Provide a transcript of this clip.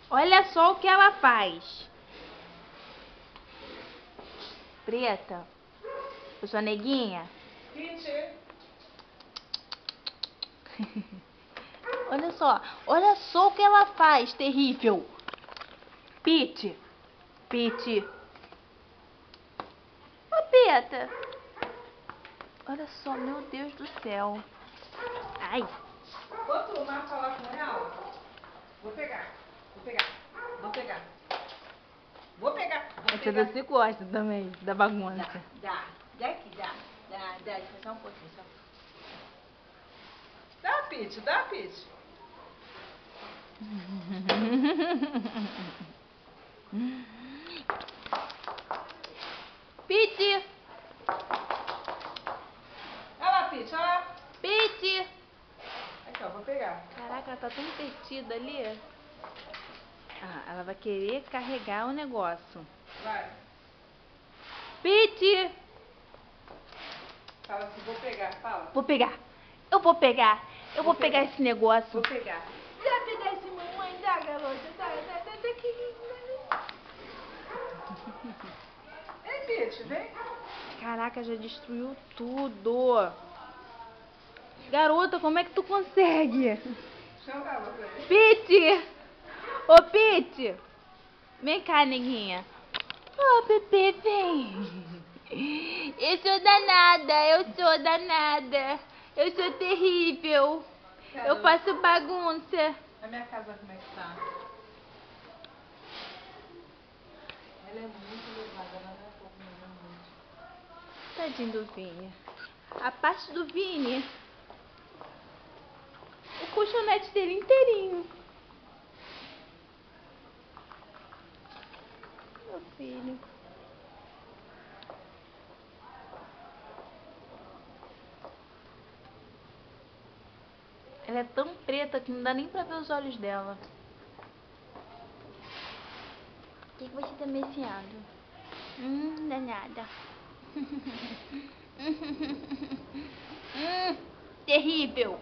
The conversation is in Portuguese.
Olha só o que ela faz. Preta, eu sou neguinha. Olha só o que ela faz, terrível. Pete. Ô, Peta. Olha só, meu Deus do céu. Ai. Vou falar com ela. Vou pegar. A tia Dulce gosta também da bagunça. Dá aqui, dá, só um pouquinho, só. Dá, Pete. Pete. Olha lá, Pete, olha lá. Pete. Aqui, ó, vou pegar. Caraca, ela tá tão perdida ali. Ah, ela vai querer carregar o negócio. Vai. Pete. Fala assim, vou pegar, fala. Vou pegar. Eu vou pegar. Eu vou pegar esse negócio. Vou pegar. Dá pegar esse mamãe, dá, garota. Dá aqui. Ei, Pete, vem. Caraca, já destruiu tudo. Garota, como é que tu consegue? Chama ela pra mim. Pete! Ô, Pete! Vem cá, neguinha. Ô, Pepe, vem. Eu sou danada. Eu sou terrível. Cara, Eu faço bagunça. Na minha casa, como é que tá? Ela é muito levada, ela não é pouco, não é muito. Tadinho do Vini. A parte do Vini, o colchonete dele inteirinho. Meu filho. Ela é tão preta que não dá nem pra ver os olhos dela. O que você tá mexendo? Danada. Terrível.